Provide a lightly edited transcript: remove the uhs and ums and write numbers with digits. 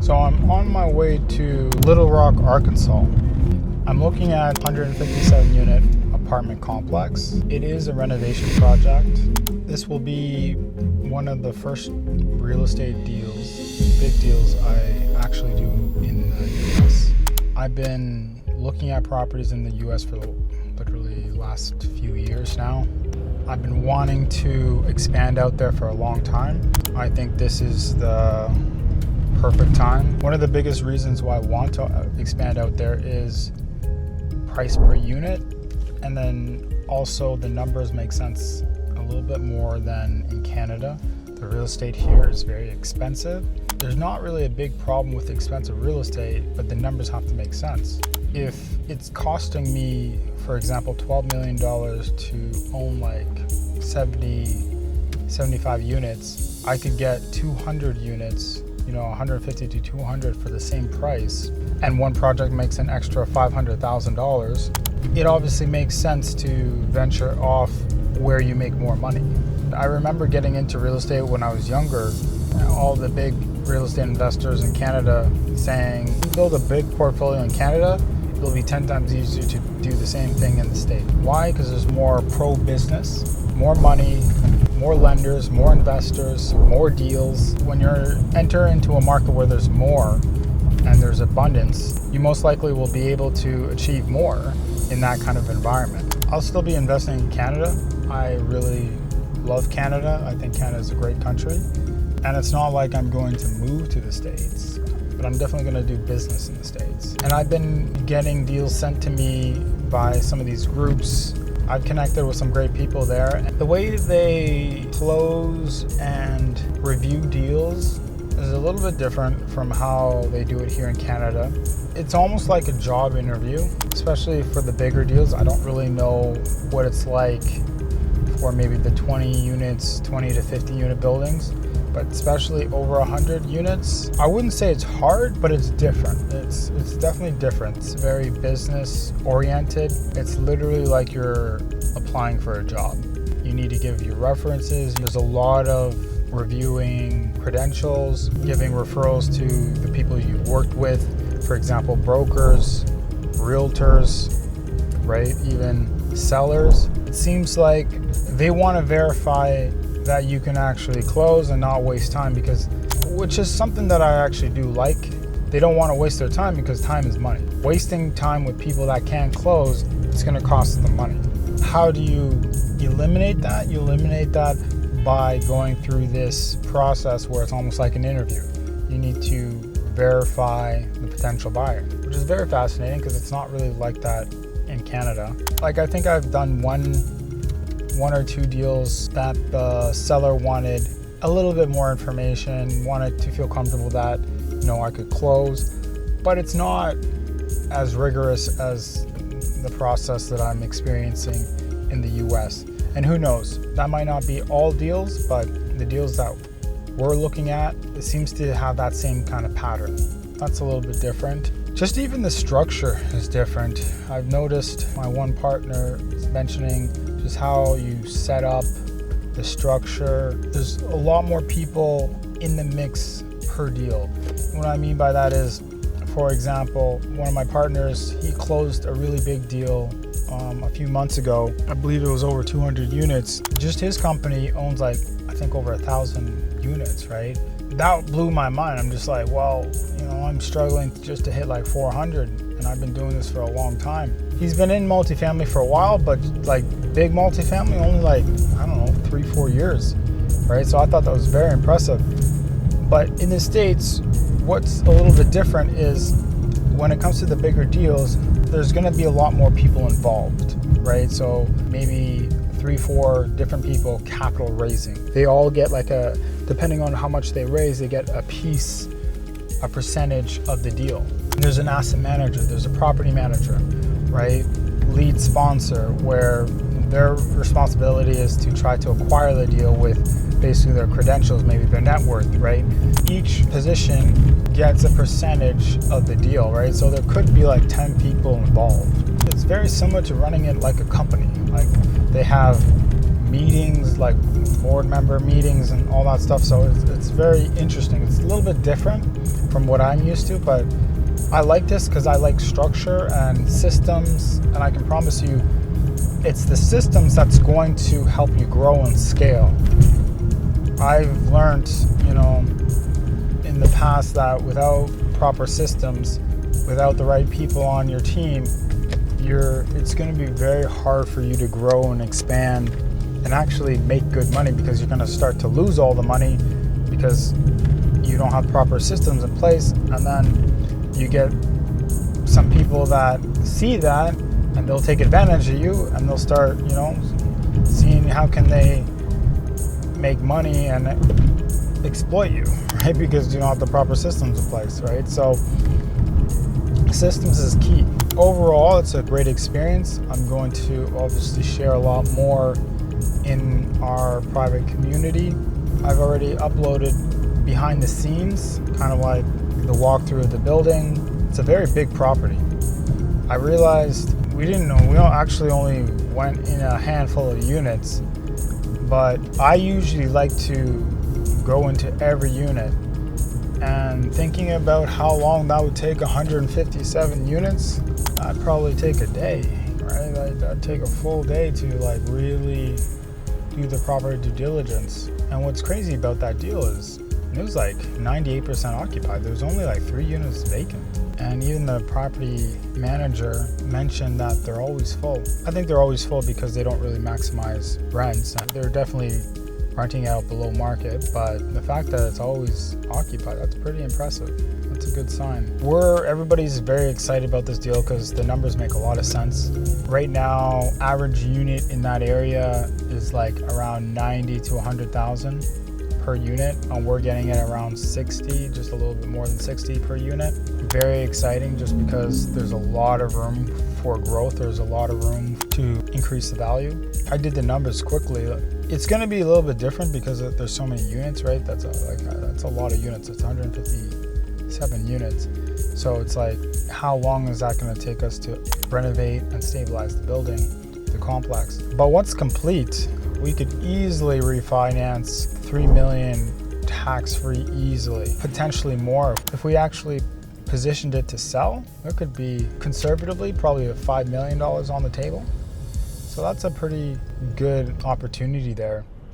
So I'm on my way to Little Rock, Arkansas. I'm looking at 157 unit apartment complex. It is a renovation project. This will be one of the first real estate deals, big deals I actually do in the US. I've been looking at properties in the US for literally the last few years now. I've been wanting to expand out there for a long time. I think this is the perfect time. One of the biggest reasons why I want to expand out there is price per unit, and then also the numbers make sense a little bit more than in Canada. The real estate here is very expensive. There's not really a big problem with expensive real estate, but the numbers have to make sense. If it's costing me, for example, $12 million to own like 75 units, I could get 200 units, 150 to 200 for the same price, and one project makes an extra $500,000, it obviously makes sense to venture off where you make more money. I remember getting into real estate when I was younger. All the big real estate investors in Canada saying, build a big portfolio in Canada, it'll be 10 times easier to do the same thing in the state. Why? Because there's more pro-business, more money, more lenders, more investors, more deals. When you enter into a market where there's more and there's abundance, you most likely will be able to achieve more in that kind of environment. I'll still be investing in Canada. I really love Canada. I think Canada is a great country. And it's not like I'm going to move to the States, but I'm definitely going to do business in the States. And I've been getting deals sent to me by some of these groups. I've connected with some great people there. And the way they close and review deals is a little bit different from how they do it here in Canada. It's almost like a job interview, especially for the bigger deals. I don't really know what it's like for maybe the 20 to 50 unit buildings, but especially over 100 units. I wouldn't say it's hard, but it's different. It's definitely different. It's very business oriented. It's literally like you're applying for a job. You need to give your references. There's a lot of reviewing credentials, giving referrals to the people you've worked with. For example, brokers, realtors, right? Even sellers. It seems like they want to verify that you can actually close and not waste time, which is something that I actually do like. They don't want to waste their time because time is money. Wasting time with people that can't close, it's going to cost them money. How do you eliminate that? You eliminate that by going through this process where it's almost like an interview. You need to verify the potential buyer, which is very fascinating because it's not really like that in Canada. Like, I think I've done one or two deals that the seller wanted a little bit more information, wanted to feel comfortable that, I could close, but it's not as rigorous as the process that I'm experiencing in the US. And who knows, that might not be all deals, but the deals that we're looking at, it seems to have that same kind of pattern. That's a little bit different. Just even the structure is different. I've noticed my one partner is mentioning just how you set up the structure. There's a lot more people in the mix per deal. What I mean by that is, for example, one of my partners, he closed a really big deal a few months ago. I believe it was over 200 units. Just his company owns I think over 1,000 units, right? That blew my mind. I'm just like, well, I'm struggling just to hit like 400, and I've been doing this for a long time. He's been in multifamily for a while, but like big multifamily, only 3-4 years, right? So I thought that was very impressive. But in the States, what's a little bit different is when it comes to the bigger deals, there's gonna be a lot more people involved, right? So maybe 3-4 different people capital raising. They all get depending on how much they raise, they get a percentage of the deal. And there's an asset manager, there's a property manager, right? Lead sponsor, where their responsibility is to try to acquire the deal with basically their credentials, maybe their net worth, right? Each position gets a percentage of the deal, right? So there could be 10 people involved. It's very similar to running it like a company. Like, they have meetings, like board member meetings and all that stuff. So it's very interesting. It's a little bit different from what I'm used to, but I like this because I like structure and systems, and I can promise you it's the systems that's going to help you grow and scale. I've learned, in the past that without proper systems, without the right people on your team, it's going to be very hard for you to grow and expand and actually make good money, because you're going to start to lose all the money because you don't have proper systems in place. And then you get some people that see that and they'll take advantage of you, and they'll start, seeing how can they make money and exploit you, right? Because you don't have the proper systems in place, right? So systems is key. Overall, it's a great experience. I'm going to obviously share a lot more in our private community. I've already uploaded behind the scenes, kind of like the walkthrough of the building. It's a very big property. I realized we actually only went in a handful of units, but I usually like to go into every unit. And thinking about how long that would take 157 units, that'd probably take a day, right? That'd take a full day to really do the proper due diligence. And what's crazy about that deal is it was 98% occupied. There was only 3 units vacant. And even the property manager mentioned that they're always full. I think they're always full because they don't really maximize rents. They're definitely renting out below market, but the fact that it's always occupied, that's pretty impressive. That's a good sign. Everybody's very excited about this deal because the numbers make a lot of sense. Right now, average unit in that area is around 90 to 100,000 per unit, and we're getting it around 60, just a little bit more than 60 per unit. Very exciting, just because there's a lot of room for growth. There's a lot of room to increase the value. I did the numbers quickly. It's going to be a little bit different because there's so many units, right? That's a lot of units. It's 157 units. So it's how long is that going to take us to renovate and stabilize the building, the complex? But once complete, we could easily refinance $3 million tax-free easily, potentially more. If we actually positioned it to sell, there could be conservatively probably $5 million on the table. So that's a pretty good opportunity there.